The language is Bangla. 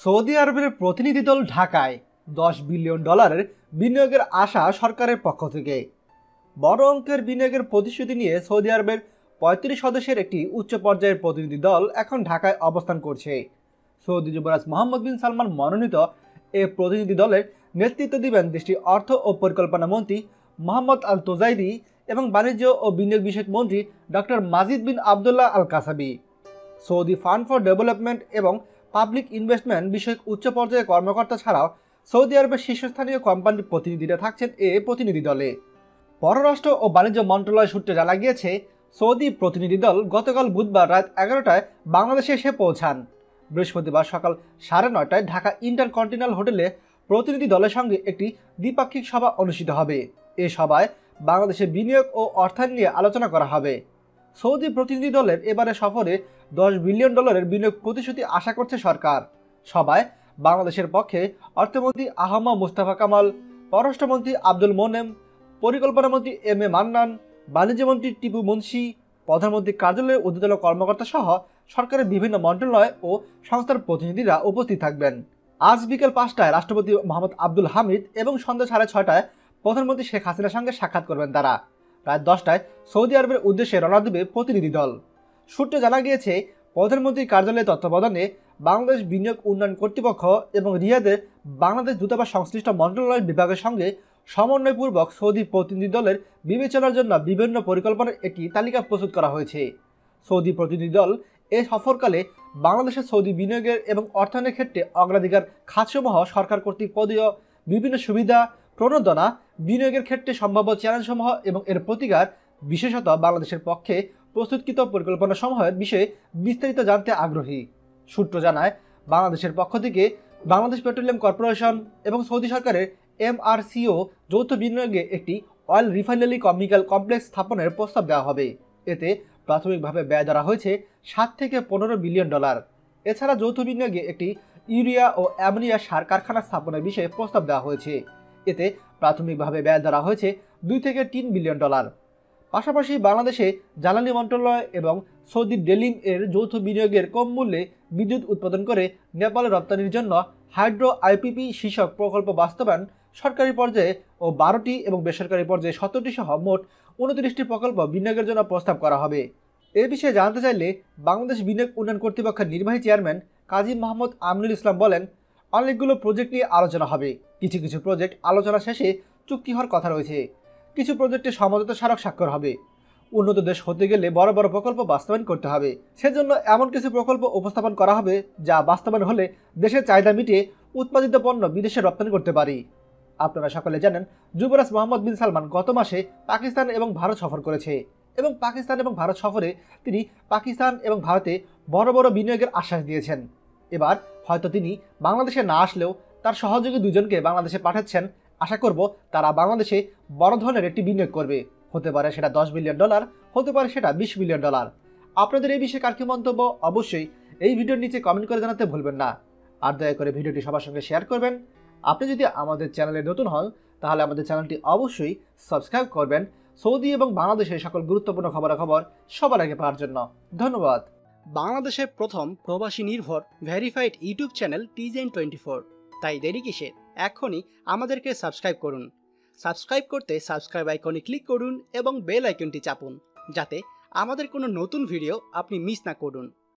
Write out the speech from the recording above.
সৌদি আরবের প্রতিনিধি দল ঢাকায় $10 বিলিয়ন বিনিয়োগের আশা সরকারের পক্ষ থেকে। বড় অঙ্কের বিনিয়োগের প্রতিশ্রুতি নিয়ে সৌদি আরবের ৩৫ সদস্যের একটি উচ্চ পর্যায়ের প্রতিনিধি দল এখন ঢাকায় অবস্থান করছে। সৌদি যুবরাজ মোহাম্মদ বিন সালমান মনোনীত এ প্রতিনিধি দলের নেতৃত্ব দিবেন দেশটির অর্থ ও পরিকল্পনা মন্ত্রী মোহাম্মদ আল তোজাইরি এবং বাণিজ্য ও বিনিয়োগ বিষয়ক মন্ত্রী doctor Majid bin Abdullah Al Kasabi. Saudi fund for development এবং পাবলিক ইনভেস্টমেন্ট বিষয়ক উচ্চ পর্যায়ের কর্মকর্তা ছাড়াও সৌদি আরবের শীর্ষস্থানীয় কোম্পানির প্রতিনিধিরা থাকছেন এ প্রতিনিধি দলে। পররাষ্ট্র ও বাণিজ্য মন্ত্রণালয় সূত্রে জানা গিয়েছে, সৌদি প্রতিনিধি দল গতকাল বুধবার রাত 11টায় বাংলাদেশে এসে পৌঁছান। বৃহস্পতিবার সকাল 9:30টায় ঢাকা ইন্টারকন্টিনেন্টাল হোটেলে প্রতিনিধি দলের সঙ্গে একটি দ্বিপাক্ষিক সভা অনুষ্ঠিত হবে। এ সভায় বাংলাদেশে বিনিয়োগ ও অর্থায়ন নিয়ে আলোচনা করা হবে। সৌদি প্রতিনিধি দলের এবারে সফরে $10 বিলিয়ন বিনিয়োগ প্রতিশ্রুতি আশা করছে সরকার। সভায় বাংলাদেশের পক্ষে অর্থমন্ত্রী আহমদ মুস্তাফা কামাল, পররাষ্ট্রমন্ত্রী আব্দুল মোনেম, পরিকল্পনামন্ত্রী এম এ মান্নান, বাণিজ্যমন্ত্রী টিপু মুন্সি, প্রধানমন্ত্রীর কার্যালয়ের ঊর্ধ্বতন কর্মকর্তা সহ সরকারের বিভিন্ন মন্ত্রণালয় ও সংস্থার প্রতিনিধিরা উপস্থিত থাকবেন। আজ বিকেল 5টায় রাষ্ট্রপতি মোহাম্মদ আব্দুল হামিদ এবং সন্ধ্যা 6:30টায় প্রধানমন্ত্রী শেখ হাসিনার সঙ্গে সাক্ষাৎ করবেন তারা। রাত 10টায় সৌদি আরবের উদ্দেশ্যে রওনা দেবে প্রতিনিধি দল। সূত্রে জানা গিয়েছে, প্রধানমন্ত্রীর কার্যালয়ে তত্ত্বাবধানে বাংলাদেশ বিনিয়োগ উন্নয়ন কর্তৃপক্ষ এবং রিয়াদের বাংলাদেশ দূতাবাস সংশ্লিষ্ট মন্ত্রণালয় বিভাগের সঙ্গে সমন্বয়পূর্বক সৌদি প্রতিনিধি দলের বিবেচনার জন্য বিভিন্ন পরিকল্পনার একটি তালিকা প্রস্তুত করা হয়েছে। সৌদি প্রতিনিধি দল এ সফরকালে বাংলাদেশের সৌদি বিনিয়োগের এবং অর্থায়নের ক্ষেত্রে অগ্রাধিকার খাতসমূহ সরকার কর্তৃক প্রদীয় বিভিন্ন সুবিধা, প্রণোদনা, বিনিয়োগের ক্ষেত্রে সম্ভাব্য চ্যালেঞ্জসমূহ এবং এর প্রতিকার, বিশেষত বাংলাদেশের পক্ষে প্রস্তুতকৃত পরিকল্পনাসমূহের বিষয়ে বিস্তারিত জানতে আগ্রহী। সূত্র জানায়, বাংলাদেশের পক্ষ থেকে বাংলাদেশ পেট্রোলিয়াম কর্পোরেশন এবং সৌদি সরকারের MRCO যৌথ বিনিয়োগে একটি অয়েল রিফাইনারি কেমিক্যাল কমপ্লেক্স স্থাপনের প্রস্তাব দেওয়া হবে। এতে প্রাথমিকভাবে ব্যয় ধরা হয়েছে $7 থেকে $15 বিলিয়ন। এছাড়া যৌথ বিনিয়োগে একটি ইউরিয়া ও অ্যামোনিয়া সার কারখানা স্থাপনের বিষয়ে প্রস্তাব দেওয়া হয়েছে। এতে প্রাথমিকভাবে ব্যয় ধরা হয়েছে $2 থেকে $3 বিলিয়ন। পাশাপাশি বাংলাদেশে জ্বালানি মন্ত্রণালয় এবং সৌদি ডেলিম এর যৌথ বিনিয়োগের কম মূল্যে বিদ্যুৎ উৎপাদন করে নেপালে রপ্তানির জন্য হাইড্রো আইপিপি শীর্ষক প্রকল্প বাস্তবায়ন, সরকারি পর্যায়ে ও 12টি এবং বেসরকারি পর্যায়ে 17টি সহ মোট 29টি প্রকল্প বিনিয়োগের জন্য প্রস্তাব করা হবে। এ বিষয়ে জানতে চাইলে বাংলাদেশ বিনিয়োগ উন্নয়ন কর্তৃপক্ষের নির্বাহী চেয়ারম্যান কাজী মোহাম্মদ আমিনুল ইসলাম বলেন, অনেকগুলো প্রজেক্ট নিয়ে আলোচনা হবে। কিছু কিছু প্রজেক্ট আলোচনা শেষে চুক্তি হওয়ার কথা রয়েছে। কিছু প্রজেক্টে সমঝোতা স্মারক স্বাক্ষর হবে। উন্নত দেশ হতে গেলে বড় বড় প্রকল্প বাস্তবায়ন করতে হবে। সেজন্য এমন কিছু প্রকল্প উপস্থাপন করা হবে যা বাস্তবায়ন হলে দেশের চাহিদা মিটিয়ে উৎপাদিত পণ্য বিদেশে রপ্তানি করতে পারি। আপনারা সকলে জানেন, যুবরাজ মোহাম্মদ বিন সালমান গত মাসে পাকিস্তান এবং ভারত সফর করেছে এবং পাকিস্তান এবং ভারত সফরে তিনি পাকিস্তান এবং ভারতে বড় বড় বিনিয়োগের আশ্বাস দিয়েছেন। এবার হয়তো তিনি বাংলাদেশে না আসলেও তার সহযোগী দুজনকে বাংলাদেশে পাঠাচ্ছেন। আশা করব তারা বাংলাদেশে বড় ধরনের একটি বিনিয়োগ করবে। হতে পারে সেটা $10 বিলিয়ন, হতে পারে সেটা $20 বিলিয়ন। আপনাদের এই বিষয়ে কার কি মন্তব্য অবশ্যই এই ভিডিওর নিচে কমেন্ট করে জানাতে ভুলবেন না। আর দয়া করে ভিডিওটি সবার সঙ্গে শেয়ার করবেন। আপনি যদি আমাদের চ্যানেলে নতুন হন তাহলে আমাদের চ্যানেলটি অবশ্যই সাবস্ক্রাইব করবেন সৌদি এবং বাংলাদেশের সকল গুরুত্বপূর্ণ খবরাখবর সবার আগে পাওয়ার জন্য। ধন্যবাদ। বাংলাদেশের প্রথম প্রবাসী নির্ভর ভেরিফাইড ইউটিউব চ্যানেল TJN24। তাই দেরি কিসের, এখনই আমাদেরকে সাবস্ক্রাইব করুন। সাবস্ক্রাইব করতে সাবস্ক্রাইব আইকনে ক্লিক করুন এবং বেল আইকনটি চাপুন, যাতে আমাদের কোনো নতুন ভিডিও আপনি মিস না করুন।